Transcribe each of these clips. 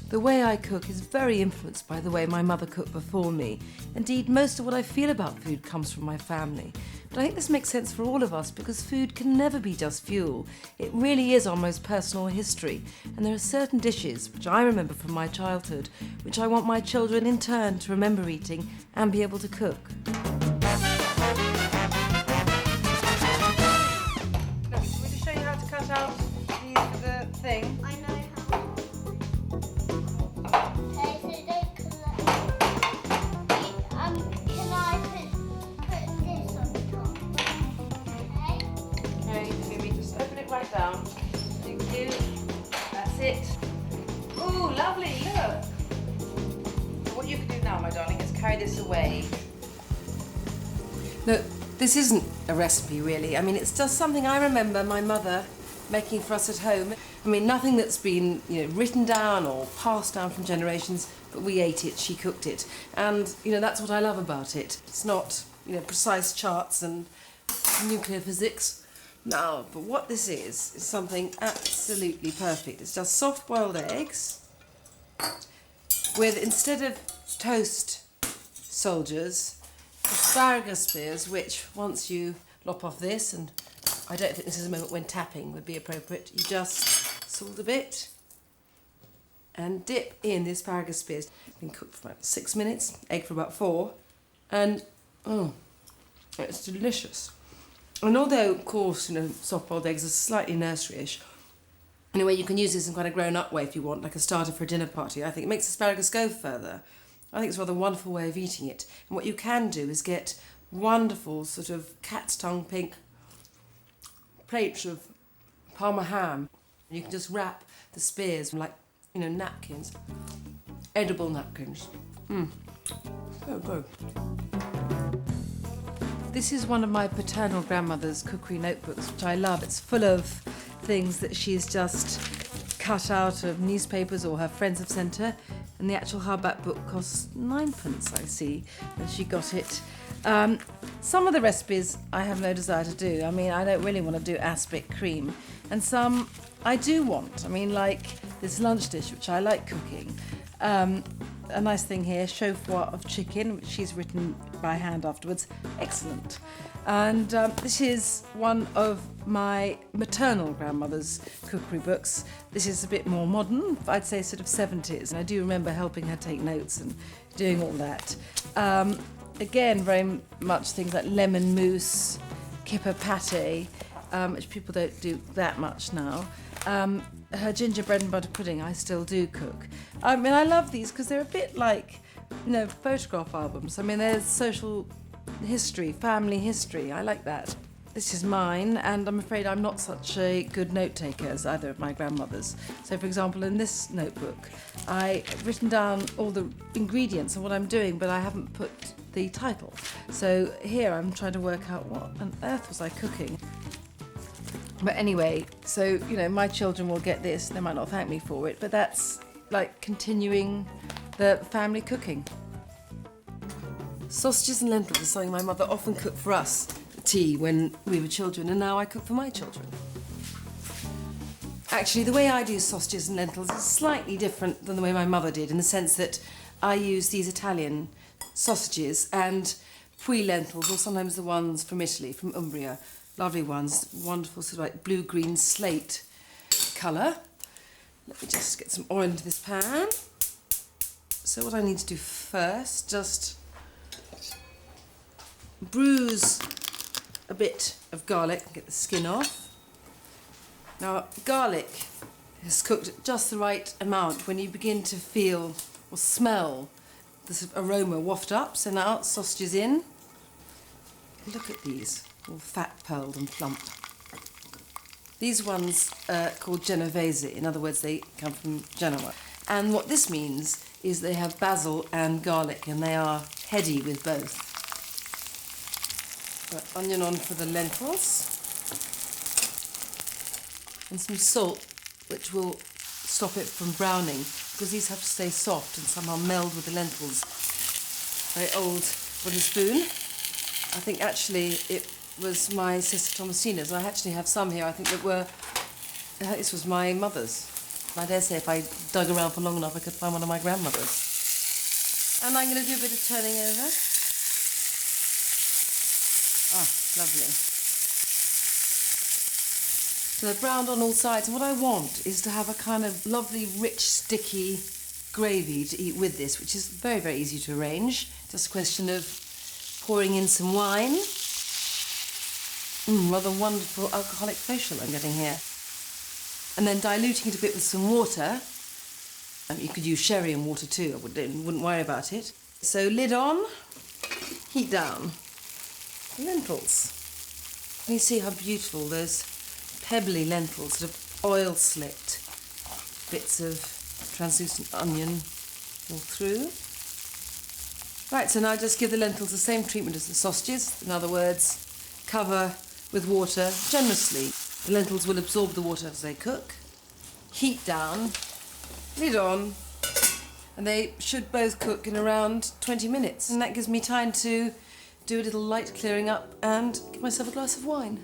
The way I cook is very influenced by the way my mother cooked before me. Indeed, most of what I feel about food comes from my family. But I think this makes sense for all of us because food can never be just fuel. It really is our most personal history. And there are certain dishes, which I remember from my childhood, which I want my children in turn to remember eating and be able to cook. Look, can we just show you how to cut out the thing? I know how. Okay, so don't collect. Can I put this on top? Okay. Okay, let me just open it right down. Thank you. That's it. Ooh, lovely, look. So what you can do now, my darling, is carry this away. Look, this isn't a recipe, really. I mean, it's just something I remember my mother making for us at home. I mean, nothing that's been, written down or passed down from generations, but we ate it, she cooked it. And, that's what I love about it. It's not, precise charts and nuclear physics. No, but what this is something absolutely perfect. It's just soft-boiled eggs with, instead of toast soldiers, asparagus spears, which once you lop off this, and I don't think this is a moment when tapping would be appropriate, you just salt a bit and dip in the asparagus spears. Been cooked for about 6 minutes, egg for about 4, and it's delicious. And although, of course, soft-boiled eggs are slightly nursery-ish, in a way you can use this in quite a grown-up way if you want, like a starter for a dinner party. I think it makes asparagus go further. I think it's a rather wonderful way of eating it. And what you can do is get wonderful sort of cat's tongue pink plates of Parma ham. You can just wrap the spears like, napkins, edible napkins. So good. This is one of my paternal grandmother's cookery notebooks, which I love. It's full of things that she's just cut out of newspapers or her friends have sent her. And the actual hardback book costs 9p, I see, and she got it. Some of the recipes I have no desire to do. I mean, I don't really want to do aspic cream. And some I do want. I mean, like this lunch dish, which I like cooking. A nice thing here, chauffoir of chicken, which she's written by hand afterwards. Excellent. And this is one of my maternal grandmother's cookery books. This is a bit more modern, I'd say sort of 70s. And I do remember helping her take notes and doing all that. Again, very much things like lemon mousse, kipper pate, which people don't do that much now. Her gingerbread and butter pudding I still do cook. I mean, I love these because they're a bit like, photograph albums. I mean, there's social history, family history. I like that. This is mine, and I'm afraid I'm not such a good note taker as either of my grandmothers. So, for example, in this notebook, I've written down all the ingredients and what I'm doing, but I haven't put the title. So here I'm trying to work out what on earth was I cooking. But anyway, so, my children will get this. They might not thank me for it, but that's like continuing the family cooking. Sausages and lentils are something my mother often cooked for us at tea when we were children, and now I cook for my children. Actually, the way I do sausages and lentils is slightly different than the way my mother did, in the sense that I use these Italian sausages and puy lentils, or sometimes the ones from Italy, from Umbria. Lovely ones, wonderful sort of like blue-green slate colour. Let me just get some oil into this pan. So what I need to do first, just bruise a bit of garlic and get the skin off. Now, garlic is cooked at just the right amount when you begin to feel or smell the sort of aroma waft up. So now, sausages in. Look at these. All fat-pearled and plump. These ones are called Genovese. In other words, they come from Genoa. And what this means is they have basil and garlic, and they are heady with both. Put onion on for the lentils. And some salt, which will stop it from browning, because these have to stay soft and somehow meld with the lentils. Very old wooden spoon. I think actually it was my sister Thomasina's. I actually have some here, I think that were, this was my mother's. And I dare say if I dug around for long enough, I could find one of my grandmother's. And I'm going to do a bit of turning over. Ah, lovely. So they're browned on all sides, and what I want is to have a kind of lovely, rich, sticky gravy to eat with this, which is very, very easy to arrange. Just a question of pouring in some wine. Rather wonderful alcoholic facial I'm getting here. And then diluting it a bit with some water. You could use sherry and water too, I wouldn't worry about it. So lid on, heat down. Lentils. Can you see how beautiful those pebbly lentils, sort of oil slicked bits of translucent onion all through. Right, so now just give the lentils the same treatment as the sausages. In other words, cover with water generously. The lentils will absorb the water as they cook. Heat down, lid on, and they should both cook in around 20 minutes. And that gives me time to do a little light clearing up and give myself a glass of wine.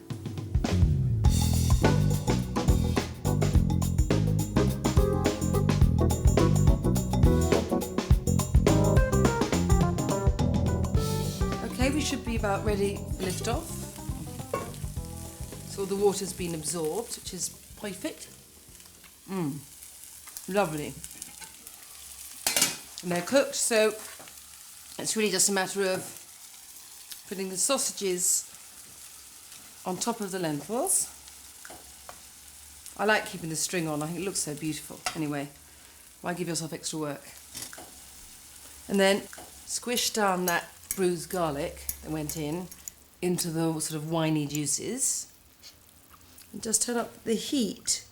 Okay, we should be about ready to lift off. So the water's been absorbed, which is perfect. Lovely. And they're cooked, so it's really just a matter of putting the sausages on top of the lentils. I like keeping the string on, I think it looks so beautiful. Anyway, why give yourself extra work? And then squish down that bruised garlic that went in into the sort of winey juices. And just turn up the heat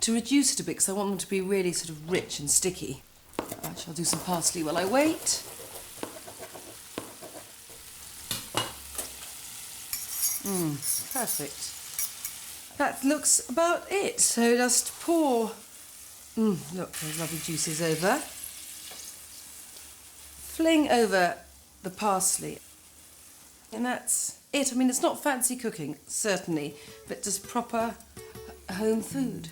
to reduce it a bit because I want them to be really sort of rich and sticky. I shall do some parsley while I wait. Perfect. That looks about it. So just pour, look, those lovely juices over. Fling over the parsley. And that's it. I mean, it's not fancy cooking, certainly, but just proper home food.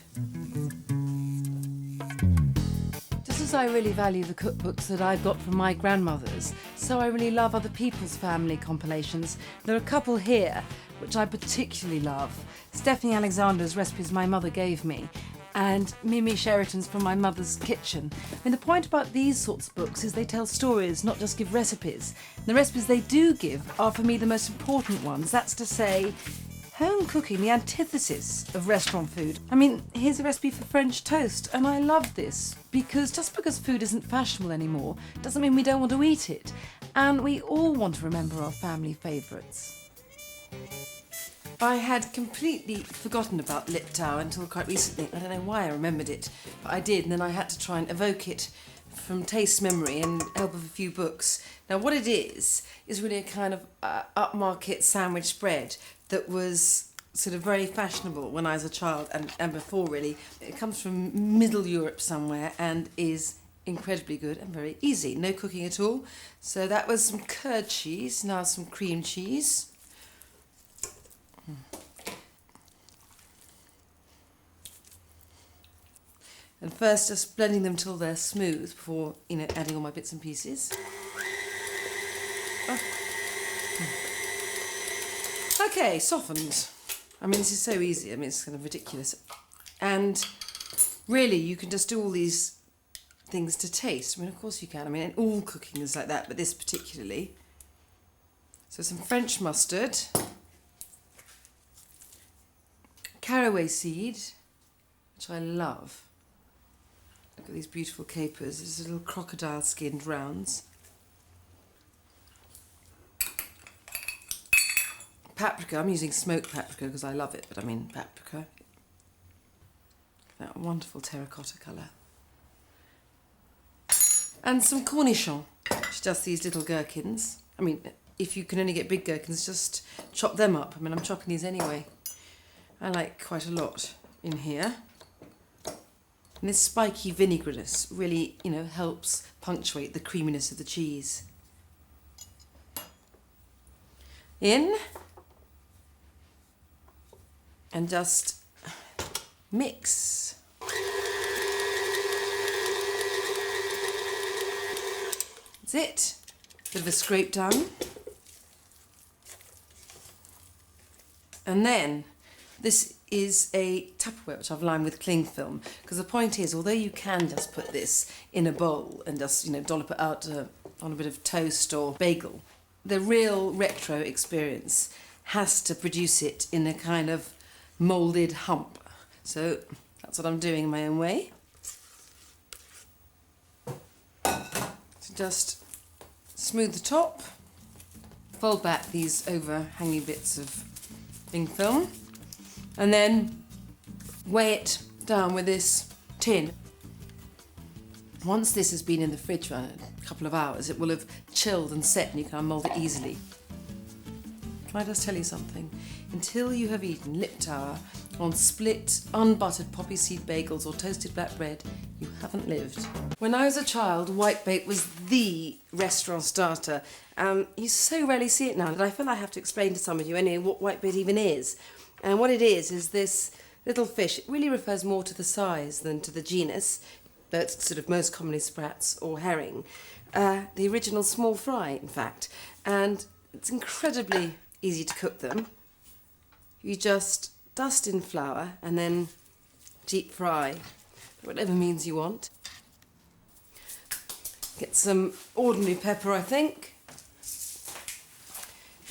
Just as I really value the cookbooks that I've got from my grandmothers, so I really love other people's family compilations. There are a couple here which I particularly love. Stephanie Alexander's recipes my mother gave me, and Mimi Sheraton's From My Mother's Kitchen. I mean, the point about these sorts of books is they tell stories, not just give recipes. And the recipes they do give are, for me, the most important ones. That's to say, home cooking, the antithesis of restaurant food. I mean, here's a recipe for French toast, and I love this because just because food isn't fashionable anymore doesn't mean we don't want to eat it. And we all want to remember our family favourites. I had completely forgotten about Liptauer until quite recently. I don't know why I remembered it, but I did, and then I had to try and evoke it from taste memory and help of a few books. Now, what it is really a kind of upmarket sandwich bread that was sort of very fashionable when I was a child and before, really. It comes from Middle Europe somewhere and is incredibly good and very easy. No cooking at all. So that was some curd cheese, now some cream cheese. And first just blending them till they're smooth before, adding all my bits and pieces. Oh. Okay, softened. I mean, this is so easy. I mean, it's kind of ridiculous. And really, you can just do all these things to taste. I mean, of course you can. I mean, all cooking is like that, but this particularly. So some French mustard. Caraway seed, which I love. Look at these beautiful capers. There's little crocodile skinned rounds. Paprika. I'm using smoked paprika because I love it, but I mean paprika. That wonderful terracotta colour. And some cornichons, which are just these little gherkins. I mean, if you can only get big gherkins, just chop them up. I mean, I'm chopping these anyway. I like quite a lot in here. And this spiky vinegariness really, helps punctuate the creaminess of the cheese. In. And just mix. That's it. Bit of a scrape down. And then this is a Tupperware which I've lined with cling film, because the point is, although you can just put this in a bowl and just, dollop it out on a bit of toast or bagel, the real retro experience has to produce it in a kind of moulded hump. So that's what I'm doing in my own way. So just smooth the top, fold back these overhanging bits of cling film, and then weigh it down with this tin. Once this has been in the fridge for a couple of hours, it will have chilled and set and you can mould it easily. Can I just tell you something? Until you have eaten Liptauer on split, unbuttered poppy seed bagels or toasted black bread, you haven't lived. When I was a child, whitebait was the restaurant starter. You so rarely see it now that I feel I have to explain to some of you anyway what whitebait even is. And what it is this little fish. It really refers more to the size than to the genus, but it's sort of most commonly sprats or herring. The original small fry, in fact. And it's incredibly easy to cook them. You just dust in flour and then deep fry, whatever means you want. Get some ordinary pepper, I think.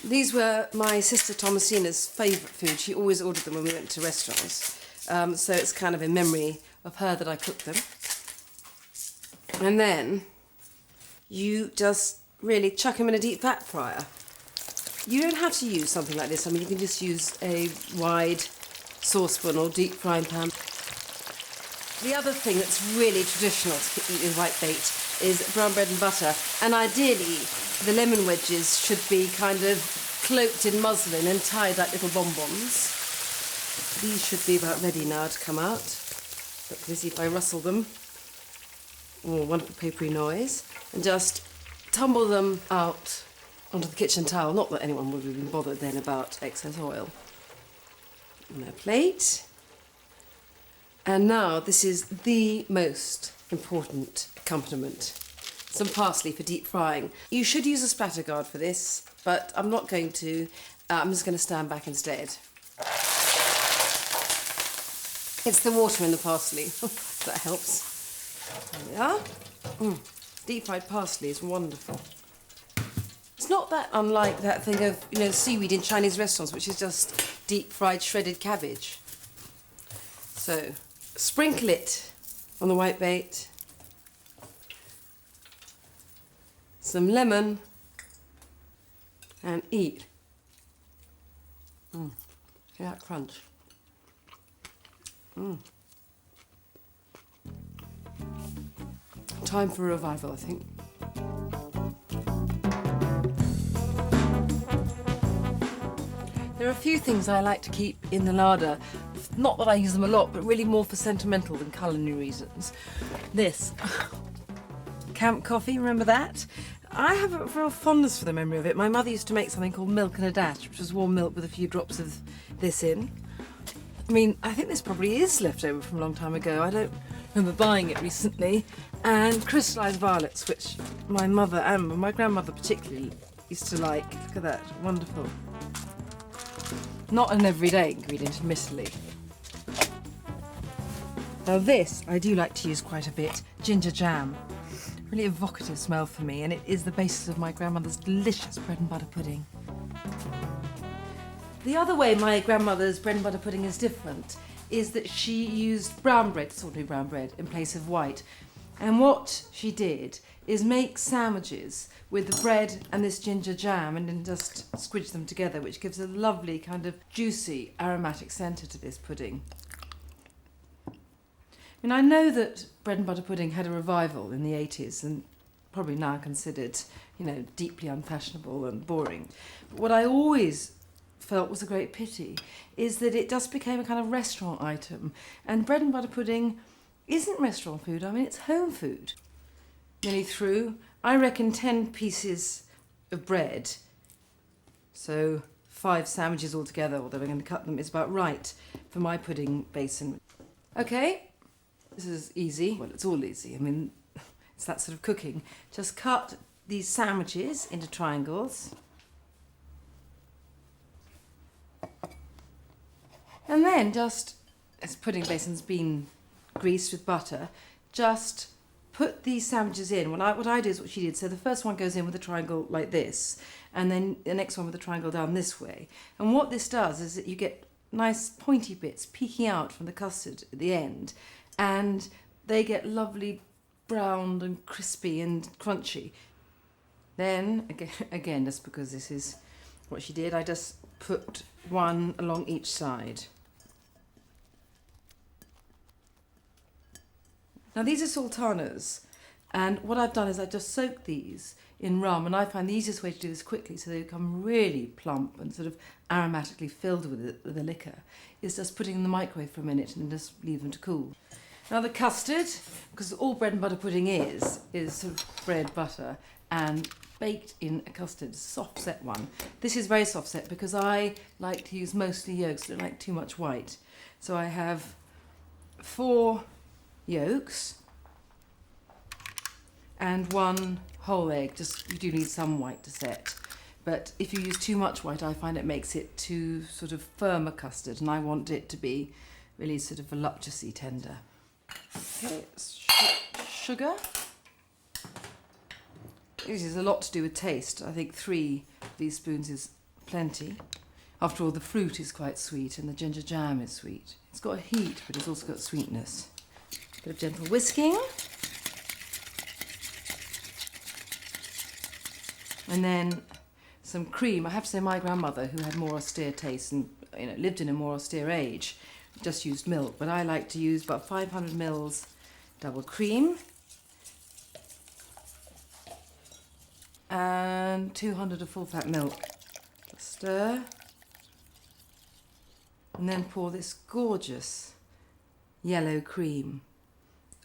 These were my sister Thomasina's favourite food. She always ordered them when we went to restaurants. So it's kind of in memory of her that I cooked them. And then you just really chuck them in a deep fat fryer. You don't have to use something like this. I mean, you can just use a wide saucepan or deep frying pan. The other thing that's really traditional to eat with whitebait is brown bread and butter. And ideally, the lemon wedges should be kind of cloaked in muslin and tied like little bonbons. These should be about ready now to come out. Let me see if I rustle them. Oh, wonderful papery noise. And just tumble them out onto the kitchen towel. Not that anyone would have been bothered then about excess oil. On a plate. And now this is the most important accompaniment. Some parsley for deep frying. You should use a splatter guard for this, but I'm not going to. I'm just going to stand back instead. It's the water in the parsley. That helps. There we are. Deep fried parsley is wonderful. It's not that unlike that thing of, seaweed in Chinese restaurants, which is just deep fried shredded cabbage. So, sprinkle it on the whitebait. Some lemon, and eat. Hear that crunch? Time for a revival, I think. There are a few things I like to keep in the larder. Not that I use them a lot, but really more for sentimental than culinary reasons. This. Camp coffee, remember that? I have a real fondness for the memory of it. My mother used to make something called milk and a dash, which was warm milk with a few drops of this in. I mean, I think this probably is left over from a long time ago. I don't remember buying it recently. And crystallised violets, which my mother and my grandmother particularly used to like. Look at that, wonderful. Not an everyday ingredient, admittedly. Now this, I do like to use quite a bit, ginger jam. Really evocative smell for me, and it is the basis of my grandmother's delicious bread and butter pudding. The other way my grandmother's bread and butter pudding is different is that she used brown bread, ordinary brown bread, in place of white. And what she did is make sandwiches with the bread and this ginger jam and then just squidge them together, which gives a lovely kind of juicy aromatic centre to this pudding. I mean, I know that bread and butter pudding had a revival in the 80s and probably now considered, deeply unfashionable and boring. But what I always felt was a great pity is that it just became a kind of restaurant item. And bread and butter pudding isn't restaurant food, I mean, it's home food. Nearly through, I reckon 10 pieces of bread, so 5 sandwiches altogether, although I'm going to cut them, is about right for my pudding basin. Okay. This is easy. Well, it's all easy. I mean, it's that sort of cooking. Just cut these sandwiches into triangles. And then just, as pudding basin's been greased with butter, just put these sandwiches in. What I do is what she did. So the first one goes in with a triangle like this, and then the next one with a triangle down this way. And what this does is that you get nice pointy bits peeking out from the custard at the end, and they get lovely browned and crispy and crunchy. Then, again, just because this is what she did, I just put one along each side. Now these are sultanas, and what I've done is I just soak these in rum, and I find the easiest way to do this quickly so they become really plump and sort of aromatically filled with the liquor is just putting them in the microwave for a minute and just leave them to cool. Now the custard, because all bread and butter pudding is sort of bread, butter, and baked in a custard, soft set one. This is very soft set because I like to use mostly yolks, I don't like too much white. So I have 4 yolks and 1 whole egg. Just, you do need some white to set, but if you use too much white I find it makes it too sort of firm a custard, and I want it to be really sort of voluptuously tender. Okay, sugar. This is a lot to do with taste. I think 3 of these spoons is plenty. After all, the fruit is quite sweet and the ginger jam is sweet. It's got a heat, but it's also got sweetness. A bit of gentle whisking. And then some cream. I have to say my grandmother, who had more austere tastes and lived in a more austere age, just used milk, but I like to use about 500 mils double cream and 200 of full fat milk. Just stir and then pour this gorgeous yellow cream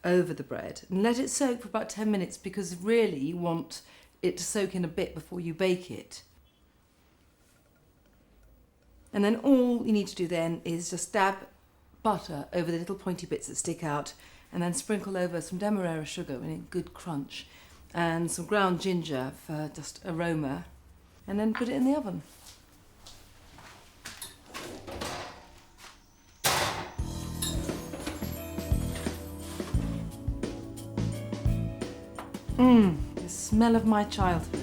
over the bread and let it soak for about 10 minutes, because really you want it to soak in a bit before you bake it. And then all you need to do then is just dab butter over the little pointy bits that stick out, and then sprinkle over some demerara sugar in a good crunch and some ground ginger for just aroma, and then put it in the oven. The smell of my childhood.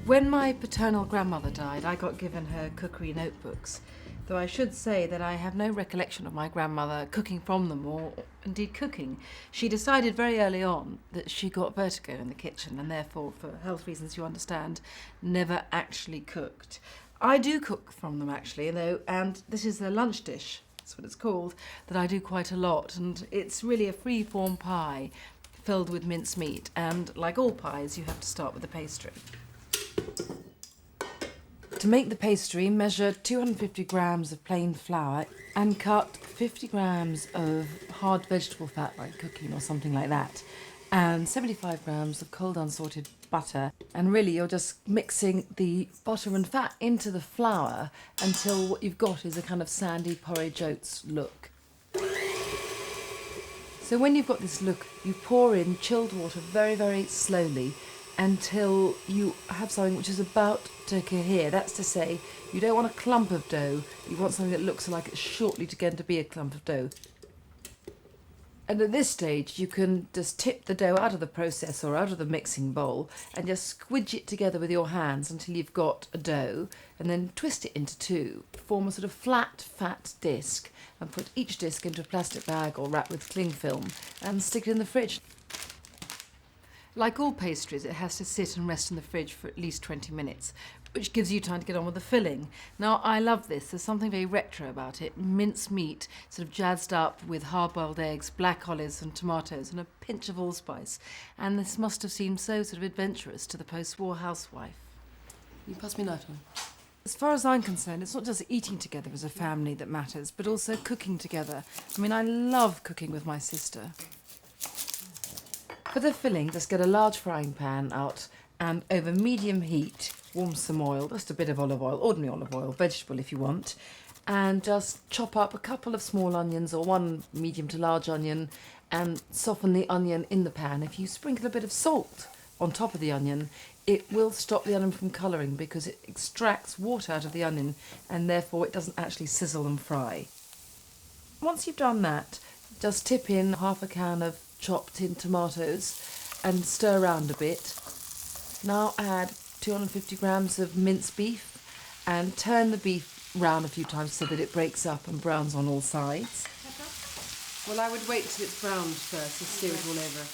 When my paternal grandmother died, I got given her cookery notebooks, though I should say that I have no recollection of my grandmother cooking from them, or indeed cooking. She decided very early on that she got vertigo in the kitchen and therefore, for health reasons you understand, never actually cooked. I do cook from them actually, though, and this is a lunch dish, that's what it's called, that I do quite a lot, and it's really a free-form pie filled with mincemeat, and like all pies you have to start with the pastry. To make the pastry, measure 250 grams of plain flour and cut 50 grams of hard vegetable fat, like cooking or something like that, and 75 grams of cold unsalted butter. And really you're just mixing the butter and fat into the flour until what you've got is a kind of sandy porridge oats look. So when you've got this look, you pour in chilled water very, very slowly until you have something which is about to cohere. That's to say, you don't want a clump of dough, you want something that looks like it's shortly going to be a clump of dough. And at this stage, you can just tip the dough out of the process or out of the mixing bowl and just squidge it together with your hands until you've got a dough, and then twist it into 2, form a sort of flat, fat disc, and put each disc into a plastic bag or wrap with cling film and stick it in the fridge. Like all pastries, it has to sit and rest in the fridge for at least 20 minutes, which gives you time to get on with the filling. Now, I love this. There's something very retro about it. Minced meat, sort of jazzed up with hard-boiled eggs, black olives and tomatoes, and a pinch of allspice. And this must have seemed so sort of adventurous to the post-war housewife. You pass me a knife on. As far as I'm concerned, it's not just eating together as a family that matters, but also cooking together. I mean, I love cooking with my sister. For the filling, just get a large frying pan out and over medium heat, warm some oil, just a bit of olive oil, ordinary olive oil, vegetable if you want, and just chop up a couple of small onions or one medium to large onion and soften the onion in the pan. If you sprinkle a bit of salt on top of the onion, it will stop the onion from colouring because it extracts water out of the onion and therefore it doesn't actually sizzle and fry. Once you've done that, just tip in half a can of chopped in tomatoes and stir around a bit. Now add 250 grams of minced beef and turn the beef round a few times so that it breaks up and browns on all sides. Well, I would wait till it's browned first and stir it all over.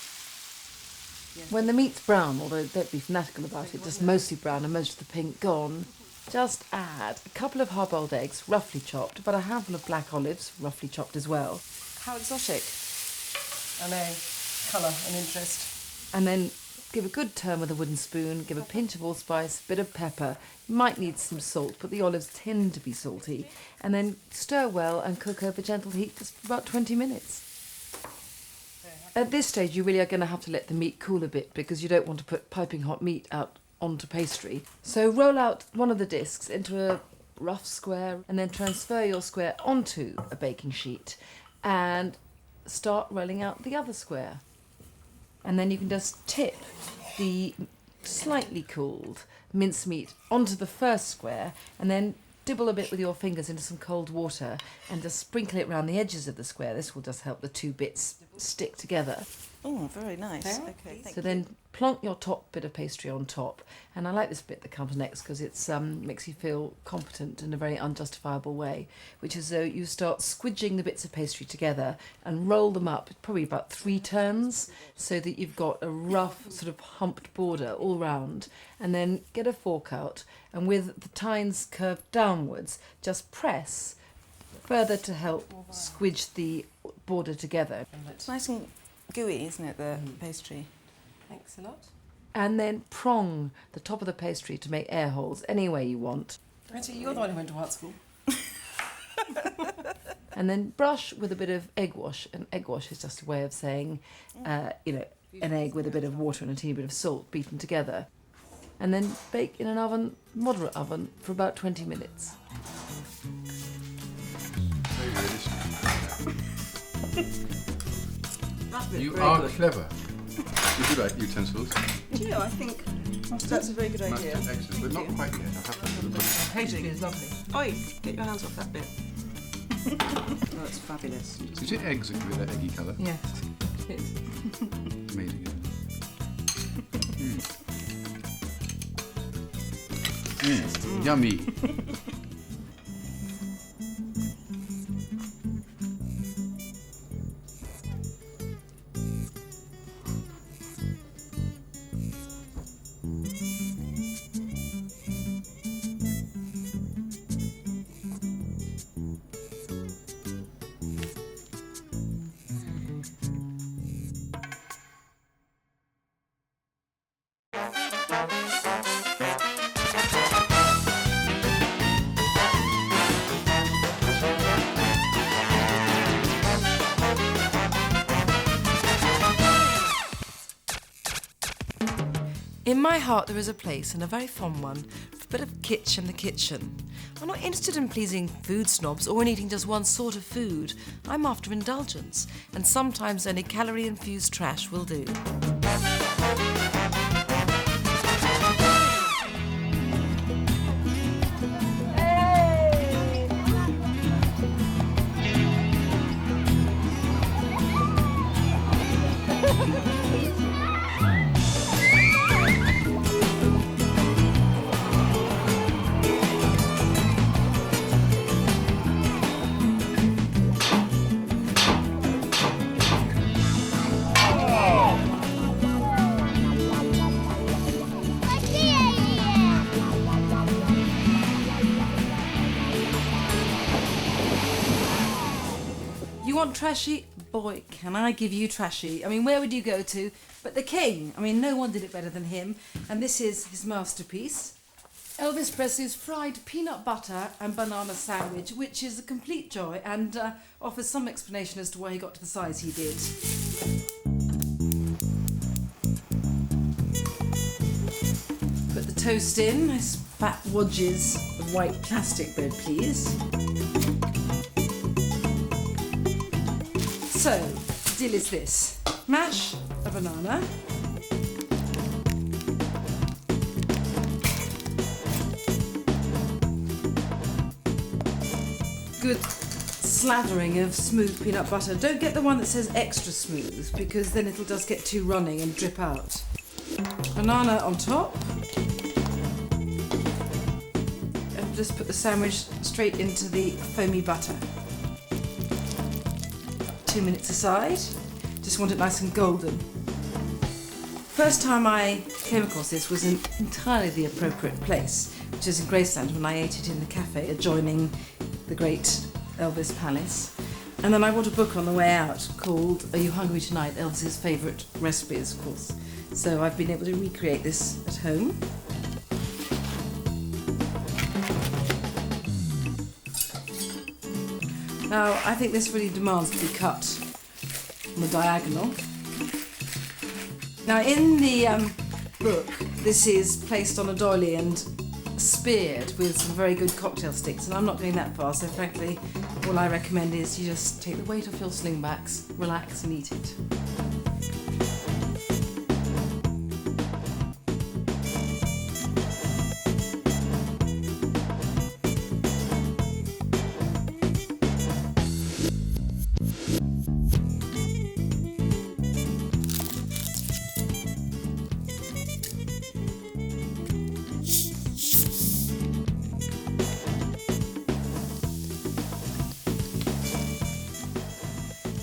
When the meat's brown, although don't be fanatical about it, just mostly brown and most of the pink gone, just add a couple of hard-boiled eggs, roughly chopped, about a handful of black olives, roughly chopped as well. How exotic. I know, colour and interest. And then give a good turn with a wooden spoon, give a pinch of allspice, a bit of pepper. You might need some salt, but the olives tend to be salty. And then stir well and cook over gentle heat for about 20 minutes. At this stage, you really are going to have to let the meat cool a bit because you don't want to put piping hot meat out onto pastry. So roll out one of the discs into a rough square and then transfer your square onto a baking sheet and start rolling out the other square. And then you can just tip the slightly cooled mincemeat onto the first square and then dibble a bit with your fingers into some cold water and just sprinkle it around the edges of the square. This will just help the two bits stick together. Oh, very nice. Okay, thank So you. then plonk your top bit of pastry on top, and I like this bit that comes next because it makes you feel competent in a very unjustifiable way, which is though you start squidging the bits of pastry together and roll them up probably about 3 turns so that you've got a rough sort of humped border all round, and then get a fork out and with the tines curved downwards just press further to help squidge the border together. It's nice and gooey, isn't it, the pastry? Thanks a lot. And then prong the top of the pastry to make air holes any way you want. Retty, you're the one who went to art school. And then brush with a bit of egg wash. And egg wash is just a way of saying, an egg with a bit of water and a teeny bit of salt beaten together. And then bake in an oven, moderate oven, for about 20 minutes. You are clever. You do like utensils. Do you know, I think that's a very good idea. That's excellent, but not quite yet. I have to put it. Pastry is lovely. Oi, get your hands off that bit. Oh, that's fabulous. Is it eggs that give it that eggy colour? Yes, it is. Amazing. Yummy. In my heart there is a place, and a very fond one, for a bit of kitsch in the kitchen. I'm not interested in pleasing food snobs or in eating just one sort of food. I'm after indulgence, and sometimes only calorie-infused trash will do. You want Trashy? Boy, can I give you Trashy. I mean, where would you go to? But the king. I mean, no one did it better than him. And this is his masterpiece. Elvis Presley's fried peanut butter and banana sandwich, which is a complete joy and offers some explanation as to why he got to the size he did. toast in. Nice fat wedges of white plastic bread, please. So, the deal is this. Mash a banana. Good slathering of smooth peanut butter. Don't get the one that says extra smooth because then it'll just get too runny and drip out. Banana on top. And just put the sandwich straight into the foamy butter. 2 minutes aside. Just want it nice and golden. First time I came across this was in entirely the appropriate place, which is in Graceland when I ate it in the cafe adjoining the great Elvis Palace. And then I bought a book on the way out called Are You Hungry Tonight? Elvis's favourite recipes, of course. So I've been able to recreate this at home. Now, I think this really demands to be cut on the diagonal. Now, in the book, this is placed on a doily and speared with some very good cocktail sticks, and I'm not going that far, so frankly, all I recommend is you just take the weight off your slingbacks, relax and eat it.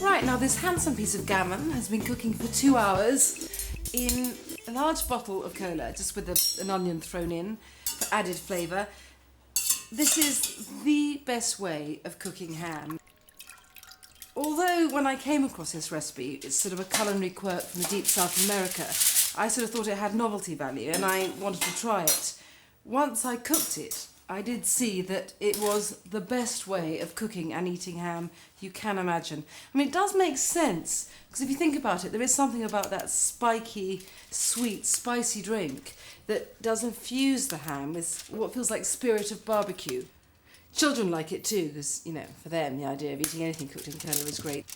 Right, now this handsome piece of gammon has been cooking for 2 hours in a large bottle of cola, just with an onion thrown in for added flavour. This is the best way of cooking ham. Although when I came across this recipe, it's sort of a culinary quirk from the deep South America, I sort of thought it had novelty value and I wanted to try it. Once I cooked it, I did see that it was the best way of cooking and eating ham you can imagine. I mean, it does make sense, because if you think about it, there is something about that spiky, sweet, spicy drink that does infuse the ham with what feels like spirit of barbecue. Children like it too, because, you know, for them, the idea of eating anything cooked in cola is great.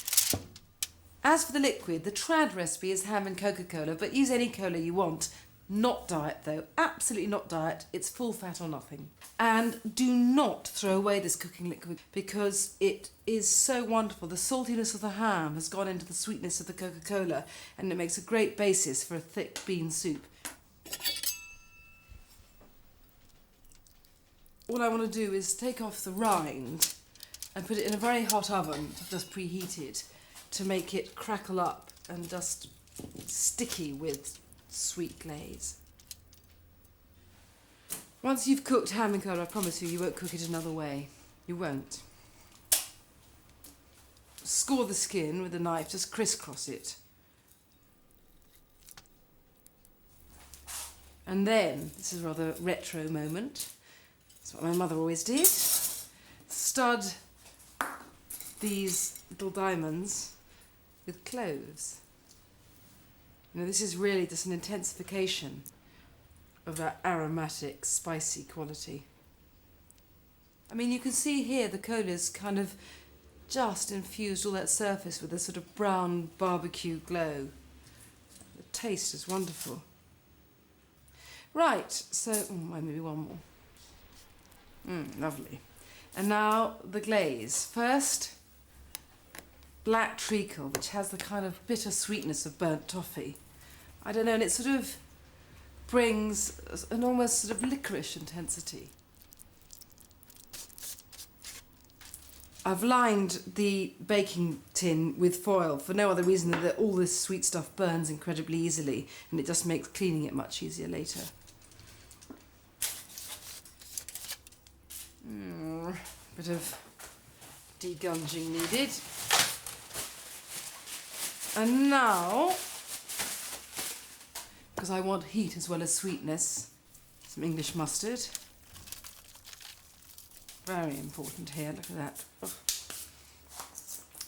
As for the liquid, the trad recipe is ham and Coca-Cola, but use any cola you want. Not diet though, absolutely not diet, it's full fat or nothing. And do not throw away this cooking liquid because it is so wonderful. The saltiness of the ham has gone into the sweetness of the Coca-Cola and it makes a great basis for a thick bean soup. All I want to do is take off the rind and put it in a very hot oven, just preheated, to make it crackle up and just sticky with sweet glaze. Once you've cooked ham and cola, I promise you, you won't cook it another way. You won't. Score the skin with a knife, just crisscross it. And then, this is a rather retro moment, that's what my mother always did, stud these little diamonds with cloves. You know, this is really just an intensification of that aromatic, spicy quality. I mean, you can see here the cola's kind of just infused all that surface with a sort of brown barbecue glow. The taste is wonderful. Right, so, maybe one more. Lovely. And now the glaze. First, black treacle, which has the kind of bitter sweetness of burnt toffee. I don't know, and it sort of brings an almost sort of licorice intensity. I've lined the baking tin with foil for no other reason than that all this sweet stuff burns incredibly easily and it just makes cleaning it much easier later. Bit of degunging needed. And now, because I want heat as well as sweetness, some English mustard. Very important here, look at that. Ugh.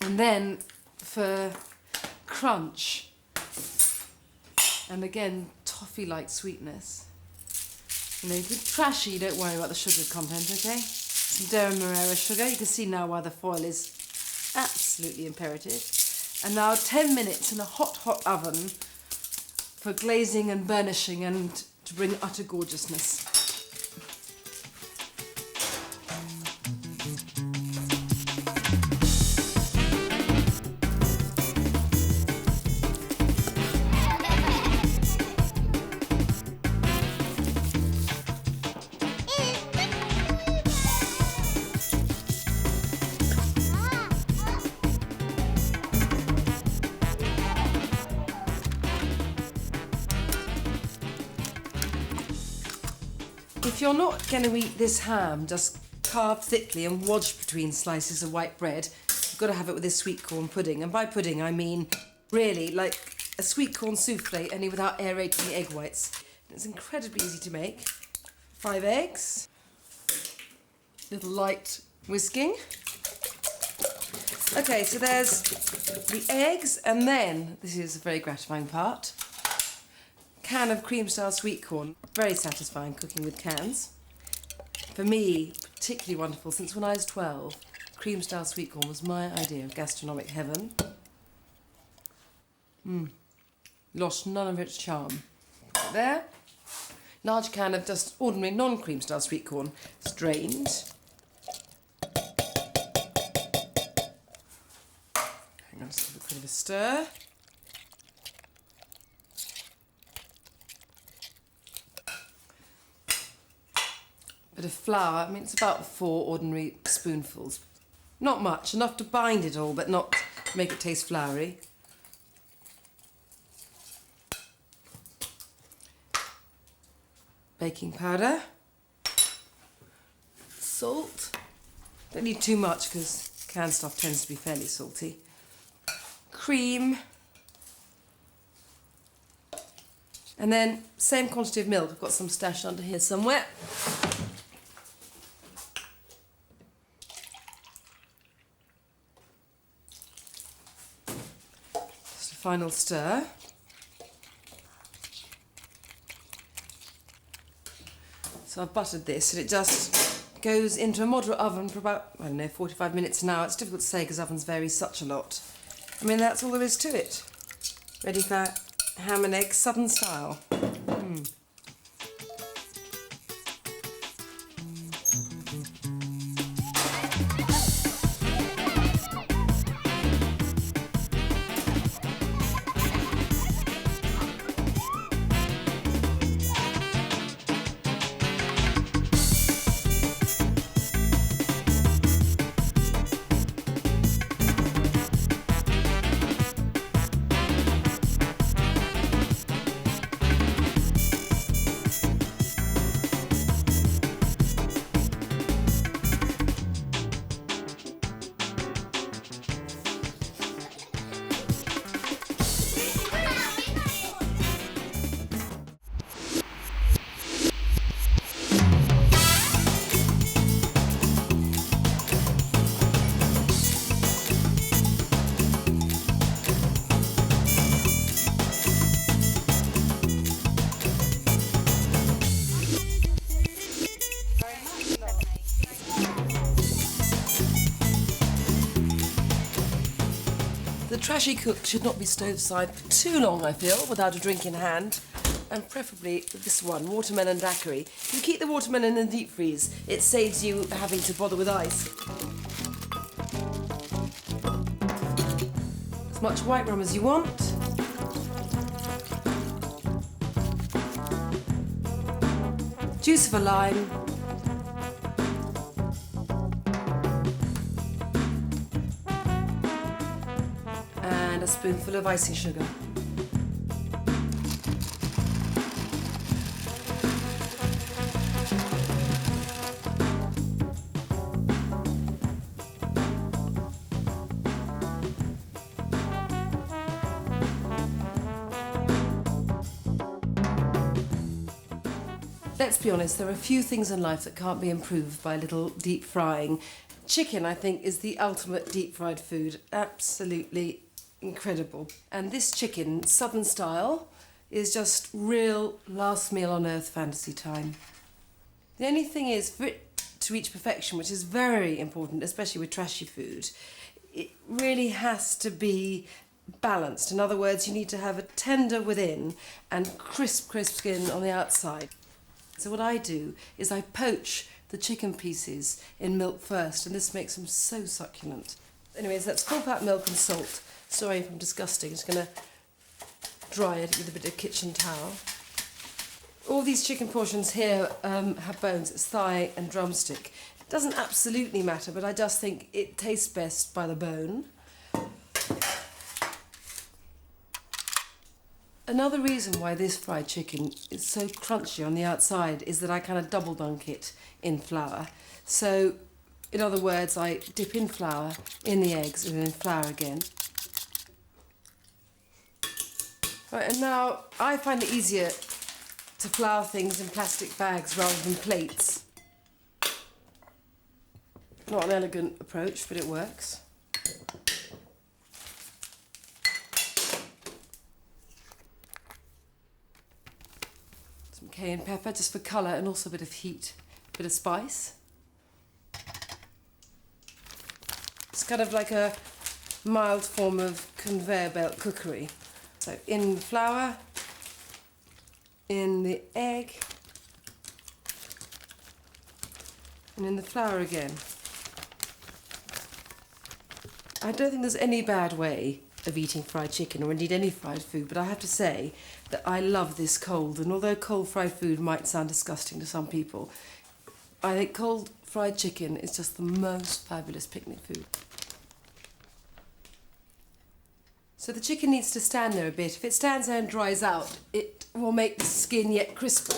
And then for crunch, and again toffee-like sweetness, You know, with Trashy, don't worry about the sugar content, okay? Some Demerara sugar. You can see now why the foil is absolutely imperative. And now 10 minutes in a hot, hot oven for glazing and burnishing and to bring utter gorgeousness. If you're not going to eat this ham just carved thickly and wedged between slices of white bread, you've got to have it with this sweet corn pudding. And by pudding, I mean really like a sweet corn souffle, only without aerating the egg whites. It's incredibly easy to make. 5 eggs, little light whisking. Okay, so there's the eggs, and then, this is a very gratifying part, can of cream-style sweet corn. Very satisfying cooking with cans. For me, particularly wonderful, since when I was 12, cream-style sweet corn was my idea of gastronomic heaven. Lost none of its charm. There. Large can of just ordinary non-cream-style sweet corn. It's drained. Hang on, just give it a bit of a stir. Bit of flour, I mean it's about 4 ordinary spoonfuls. Not much, enough to bind it all, but not to make it taste floury. Baking powder. Salt. Don't need too much because canned stuff tends to be fairly salty. Cream. And then same quantity of milk. I've got some stashed under here somewhere. Just a final stir. So I've buttered this, and it just goes into a moderate oven for about, I don't know, 45 minutes an hour. It's difficult to say because ovens vary such a lot. I mean, that's all there is to it. Ready for ham and eggs, southern style. The Trashy cook should not be stove-side for too long, I feel, without a drink in hand. And preferably with this one, watermelon daiquiri. If you keep the watermelon in the deep freeze, it saves you having to bother with ice. As much white rum as you want. Juice of a lime. And a spoonful of icing sugar. Let's be honest, there are a few things in life that can't be improved by a little deep frying. Chicken, I think, is the ultimate deep fried food. Absolutely incredible. And this chicken, southern style, is just real last meal on earth fantasy time. The only thing is, for it to reach perfection, which is very important, especially with trashy food, it really has to be balanced. In other words, you need to have a tender within and crisp skin on the outside. So what I do is I poach the chicken pieces in milk first, and this makes them so succulent. Anyways, that's full fat milk and salt. Sorry if I'm disgusting, I'm just going to dry it with a bit of kitchen towel. All these chicken portions here have bones. It's thigh and drumstick. It doesn't absolutely matter, but I just think it tastes best by the bone. Another reason why this fried chicken is so crunchy on the outside is that I kind of double dunk it in flour. So, in other words, I dip in flour, in the eggs, and then flour again. Right, and now I find it easier to flour things in plastic bags rather than plates. Not an elegant approach, but it works. Some cayenne pepper just for colour and also a bit of heat, a bit of spice. It's kind of like a mild form of conveyor belt cookery. So in flour, in the egg, and in the flour again. I don't think there's any bad way of eating fried chicken, or indeed any fried food, but I have to say that I love this cold, and although cold fried food might sound disgusting to some people, I think cold fried chicken is just the most fabulous picnic food. So the chicken needs to stand there a bit. If it stands there and dries out, it will make the skin yet crisper,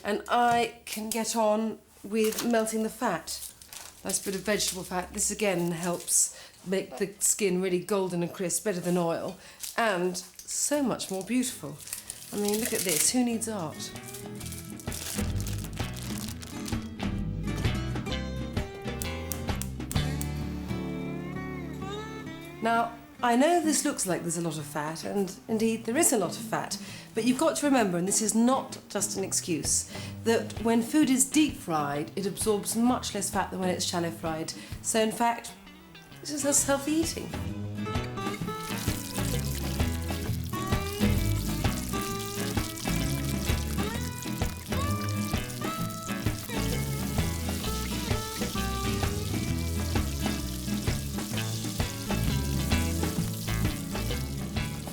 and I can get on with melting the fat. Nice bit of vegetable fat. This again helps make the skin really golden and crisp, better than oil, and so much more beautiful. I mean, look at this. Who needs art? Now, I know this looks like there's a lot of fat, and indeed there is a lot of fat, but you've got to remember, and this is not just an excuse, that when food is deep fried, it absorbs much less fat than when it's shallow fried. So in fact, this is just healthy eating.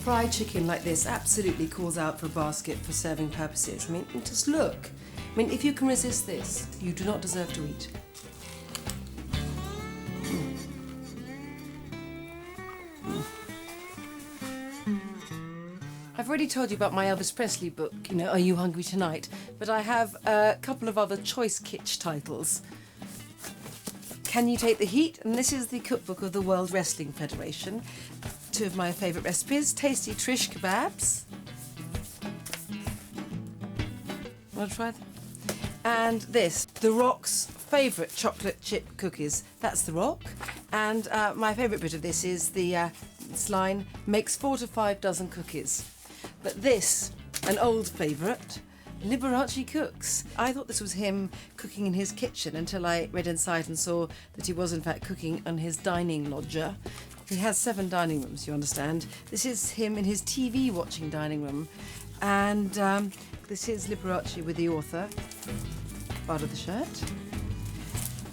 Fried chicken like this absolutely calls out for a basket for serving purposes. I mean, just look. I mean, if you can resist this, you do not deserve to eat. I've already told you about my Elvis Presley book, you know, Are You Hungry Tonight? But I have a couple of other choice kitsch titles. Can You Take the Heat? And this is the cookbook of the World Wrestling Federation. Two of my favourite recipes, tasty Trish kebabs. Want to try them? And this, The Rock's favourite chocolate chip cookies. That's The Rock. And my favourite bit of this is this line, makes 4 to 5 dozen cookies. But this, an old favourite, Liberace cooks. I thought this was him cooking in his kitchen until I read inside and saw that he was in fact cooking on his dining loggia. He has 7 dining rooms, you understand. This is him in his TV watching dining room. And this is Liberace with the author, part of the shirt.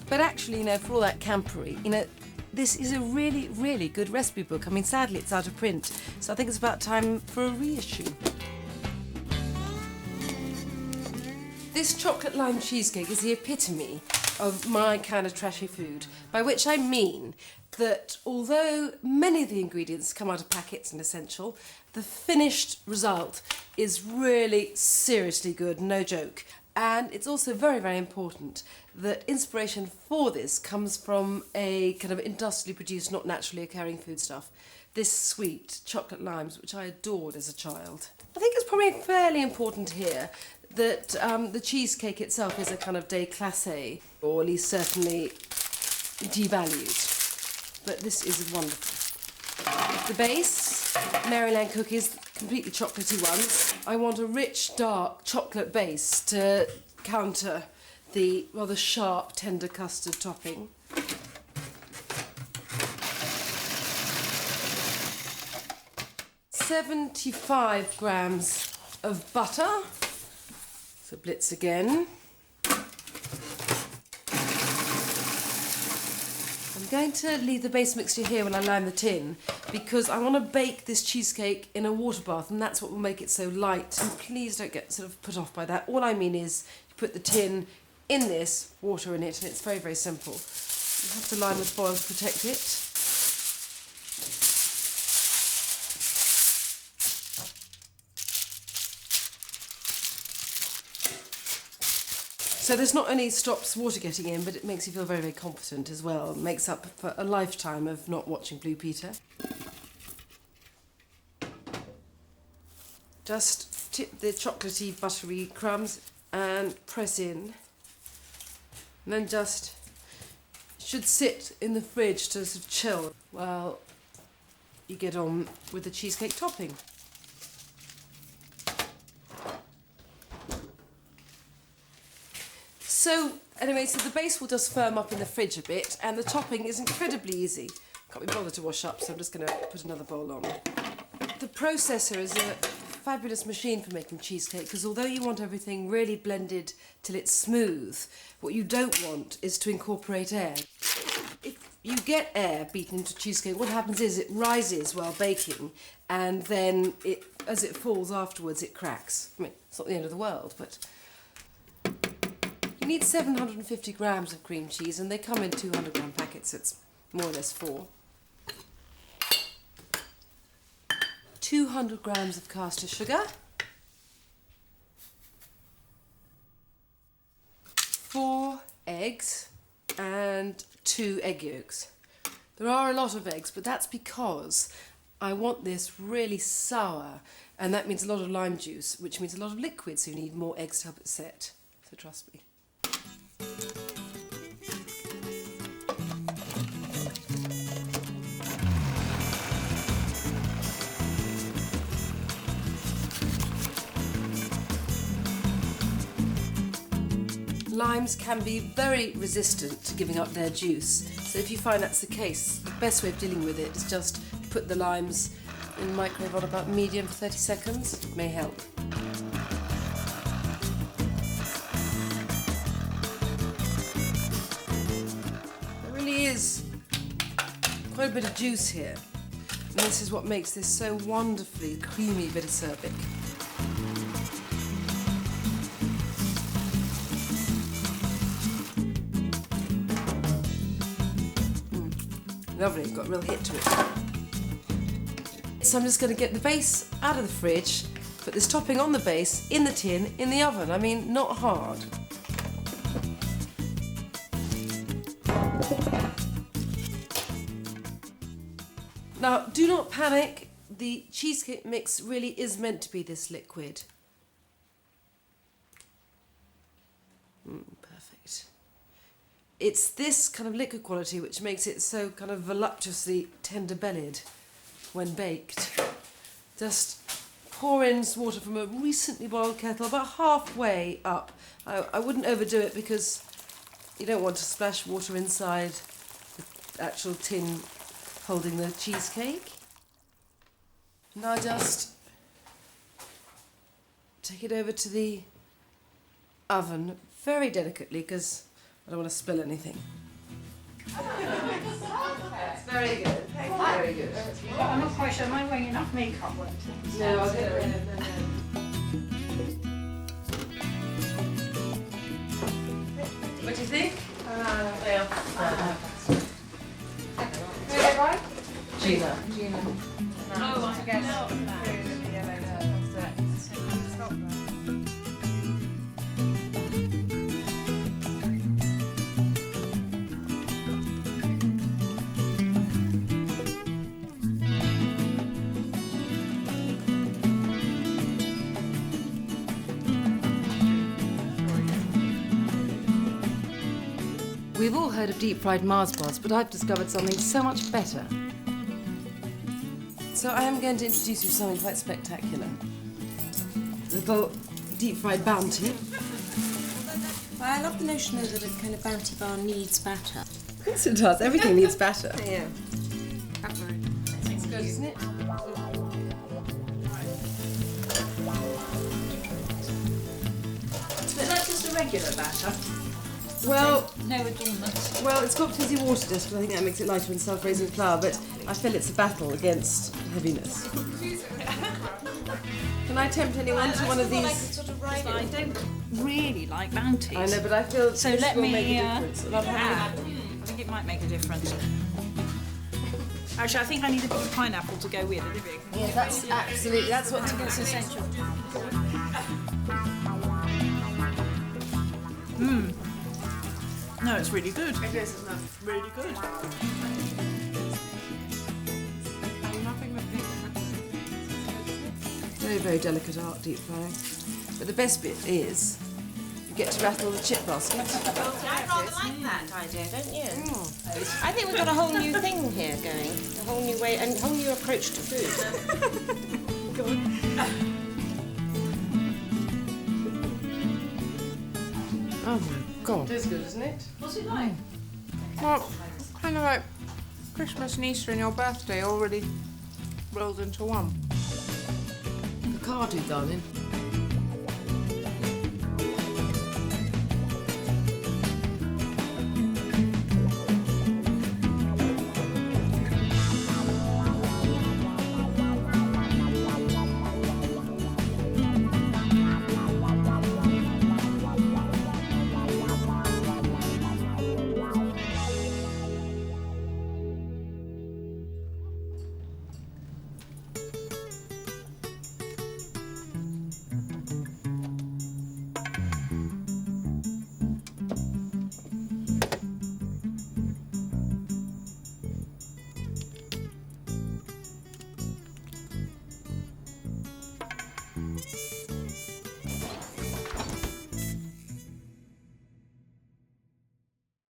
But actually, you know, for all that campery, you know, this is a really, really good recipe book. I mean, sadly, it's out of print, so I think it's about time for a reissue. This chocolate lime cheesecake is the epitome of my kind of trashy food, by which I mean that although many of the ingredients come out of packets and essential, the finished result is really seriously good, no joke. And it's also very, very important that inspiration for this comes from a kind of industrially produced, not naturally occurring foodstuff. This sweet chocolate limes, which I adored as a child. I think it's probably fairly important here that the cheesecake itself is a kind of déclassé, or at least certainly devalued. But this is wonderful. The base, Maryland cookies, completely chocolatey ones. I want a rich, dark chocolate base to counter the rather sharp, tender custard topping. "75 grams of butter." So blitz again. I'm going to leave the base mixture here when I line the tin because I want to bake this cheesecake in a water bath, and that's what will make it so light. And please don't get sort of put off by that. All I mean is you put the tin in this, water in it, and it's very, very simple. You have to line with foil to protect it. So this not only stops water getting in, but it makes you feel very, very confident as well. It makes up for a lifetime of not watching Blue Peter. Just tip the chocolatey, buttery crumbs and press in. And then just should sit in the fridge to sort of chill while you get on with the cheesecake topping. So anyway, so the base will just firm up in the fridge a bit, and the topping is incredibly easy. Can't be bothered to wash up, so I'm just going to put another bowl on. The processor is a fabulous machine for making cheesecake, because although you want everything really blended till it's smooth, what you don't want is to incorporate air. If you get air beaten into cheesecake, what happens is it rises while baking, and then as it falls afterwards, it cracks. I mean, it's not the end of the world, but you need 750 grams of cream cheese, and they come in 200 gram packets, so it's more or less 4. 200 grams of caster sugar. 4 eggs and 2 egg yolks. There are a lot of eggs, but that's because I want this really sour, and that means a lot of lime juice, which means a lot of liquid, so you need more eggs to help it set. So trust me. Limes can be very resistant to giving up their juice, so if you find that's the case, the best way of dealing with it is just put the limes in the microwave on about medium for 30 seconds. It may help. There really is quite a bit of juice here, and this is what makes this so wonderfully creamy bit of Cerbic. Lovely, got a real hit to it. So I'm just going to get the base out of the fridge, put this topping on the base, in the tin, in the oven. I mean, not hard. Now, do not panic. The cheesecake mix really is meant to be this liquid. Perfect. It's this kind of liquid quality which makes it so kind of voluptuously tender-bellied when baked. Just pour in some water from a recently boiled kettle, about halfway up. I wouldn't overdo it because you don't want to splash water inside the actual tin holding the cheesecake. Now just take it over to the oven very delicately because I don't want to spill anything. It's very good. Very good. I'm not quite sure. Am I wearing enough makeup? No, I'll get rid of it. What do you think? Gina. Oh, I guess. We've all heard of deep-fried Mars bars, but I've discovered something so much better. So I am going to introduce you to something quite spectacular. A little deep-fried bounty. Well, I love the notion though that a kind of bounty bar needs batter. Yes, it does. Everything needs batter. Yeah. It's good, isn't it? But that's just a regular batter. Well, No adornments. well, it's got fizzy water just because I think that makes it lighter than self-raising flour, but I feel it's a battle against heaviness. Can I tempt anyone to one of these? I don't really like bounties. I know, but I feel So this let will me, make a difference. And I've had I think it might make a difference. Actually, I think I need a bit of pineapple to go with it. yeah, that's absolutely, that's what It's essential. No, it's really good. it is, isn't it? Really good. Very, very delicate art, deep frying. But the best bit is you get to rattle the chip basket. I rather like that idea, don't you? I think we've got a whole new thing here going. A whole new way, and a whole new approach to food. Oh my god. It is good, isn't it? What's it like? Well, kind of like Christmas and Easter and your birthday already rolled into one. Avocado, darling.